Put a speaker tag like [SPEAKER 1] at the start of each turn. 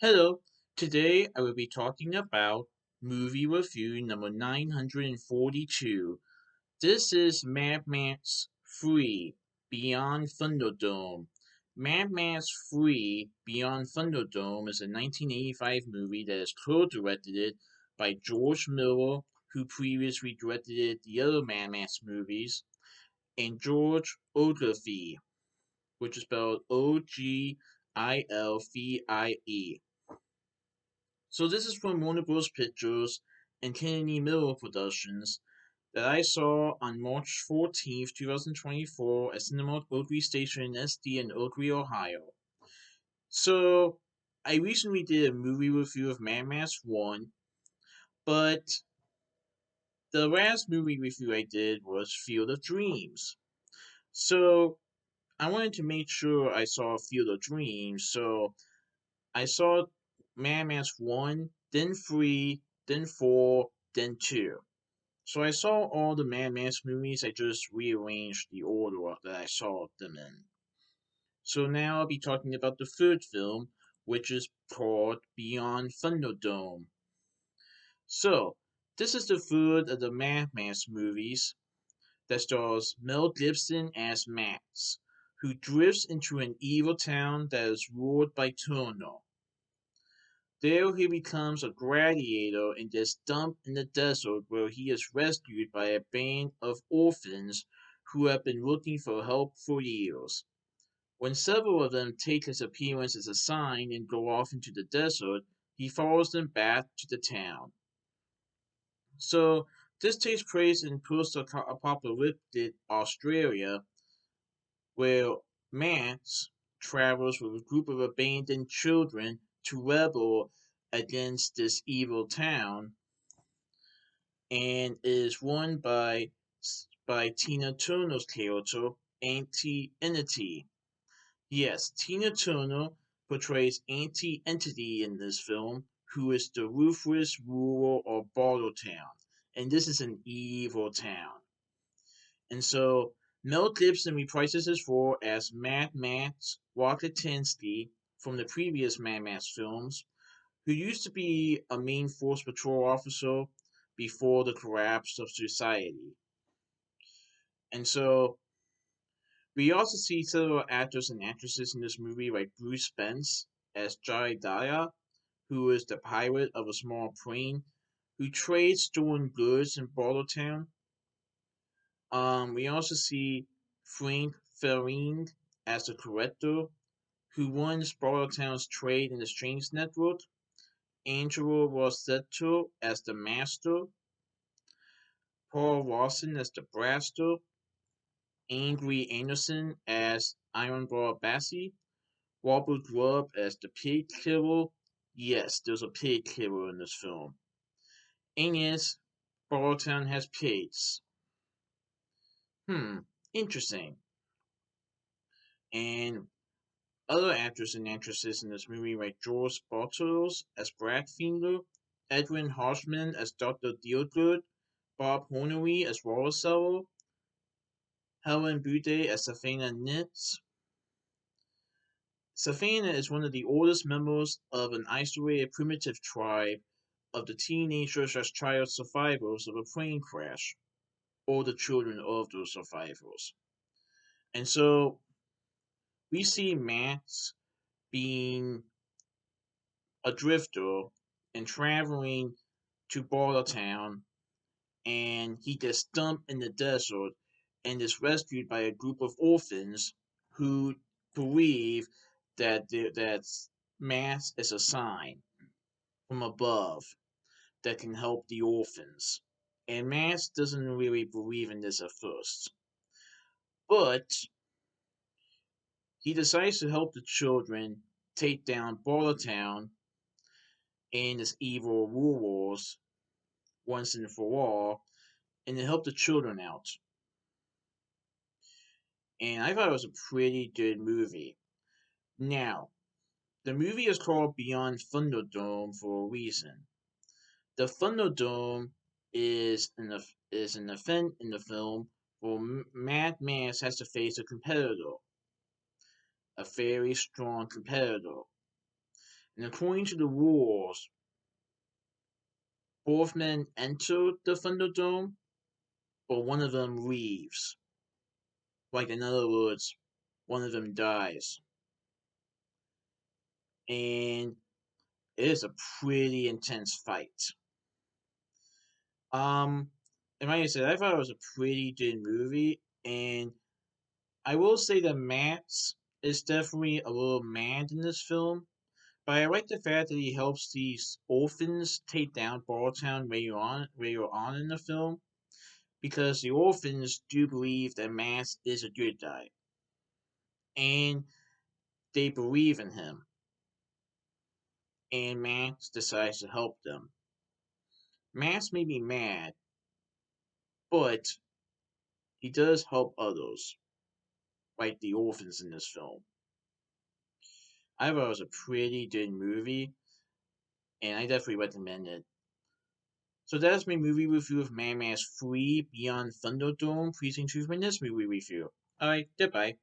[SPEAKER 1] Hello, today I will be talking about movie review number 942. This is Mad Max 3 Beyond Thunderdome. Mad Max 3 Beyond Thunderdome is a 1985 movie that is co-directed by George Miller, who previously directed the other Mad Max movies, and George Oakley, which is spelled Ogilvie. So this is from Warner Bros. Pictures and Kennedy Miller Productions that I saw on March 14th, 2024 at Cinemark Oakley Station in SD in Oakley, Ohio. So I recently did a movie review of Mad Max 1, but the last movie review I did was Field of Dreams. So I wanted to make sure I saw Field of Dreams, so I saw Mad Max 1, then 3, then 4, then 2. So I saw all the Mad Max movies, I just rearranged the order that I saw them in. So now I'll be talking about the third film, which is called Beyond Thunderdome. So, this is the third of the Mad Max movies that stars Mel Gibson as Max, who drifts into an evil town that is ruled by Turner. There he becomes a gladiator and gets dumped in the desert where he is rescued by a band of orphans who have been looking for help for years. When several of them take his appearance as a sign and go off into the desert, he follows them back to the town. So this takes place in post-apocalyptic Australia, where Max travels with a group of abandoned children to rebel against this evil town and is won by Tina Turner's character, Auntie Entity. Yes, Tina Turner portrays Auntie Entity in this film, who is the ruthless ruler of Bartletown, and this is an evil town. And so Mel Gibson reprises his role as Mad Max Rocketinsky from the previous Mad Max films, who used to be a main force patrol officer before the collapse of society. And so we also see several actors and actresses in this movie, like Bruce Spence as Jai Daya, who is the pilot of a small plane who trades stolen goods in Bartletown. We also see Frank Farind as the corrector, who runs Bartletown's trade and exchange network. Angelo Rossetto as the master, Paul Lawson as the braster, Angry Anderson as Ironbar Bassi, Robert Grubb as the pig killer. Yes, there's a pig killer in this film. And yes, Bartletown has pigs. Hmm, interesting. And other actors and actresses in this movie like George Bartos as Brad Fiendler, Edwin Harshman as Dr. Dealgood, Bob Hornery as Rollerseller, Helen Bude as Safina Nitz. Safina is one of the oldest members of an isolated primitive tribe of the teenagers as child survivors of a plane crash, or the children of those survivors. And so we see Max being a drifter and traveling to Bartletown, and he gets dumped in the desert and is rescued by a group of orphans who believe that Max is a sign from above that can help the orphans. And Max doesn't really believe in this at first. But he decides to help the children take down Bartletown and its evil rulers once and for all, and to help the children out. And I thought it was a pretty good movie. Now, the movie is called Beyond Thunderdome for a reason. The Thunderdome is an event in the film where Mad Max has to face a competitor, a very strong competitor. And according to the rules, both men enter the Thunderdome, but one of them leaves. Like, in other words, one of them dies. And it is a pretty intense fight. Um, and like I said, I thought it was a pretty good movie, and I will say that Max is definitely a little mad in this film, but I like the fact that he helps these orphans take down Balltown later on in the film, because the orphans do believe that Max is a good guy, and they believe in him, and Max decides to help them. Max may be mad, but he does help others, like the orphans in this film. I thought it was a pretty good movie, and I definitely recommend it. So that's my movie review of Mad Max 3 Beyond Thunderdome. Please enjoy my next movie review. Alright, goodbye.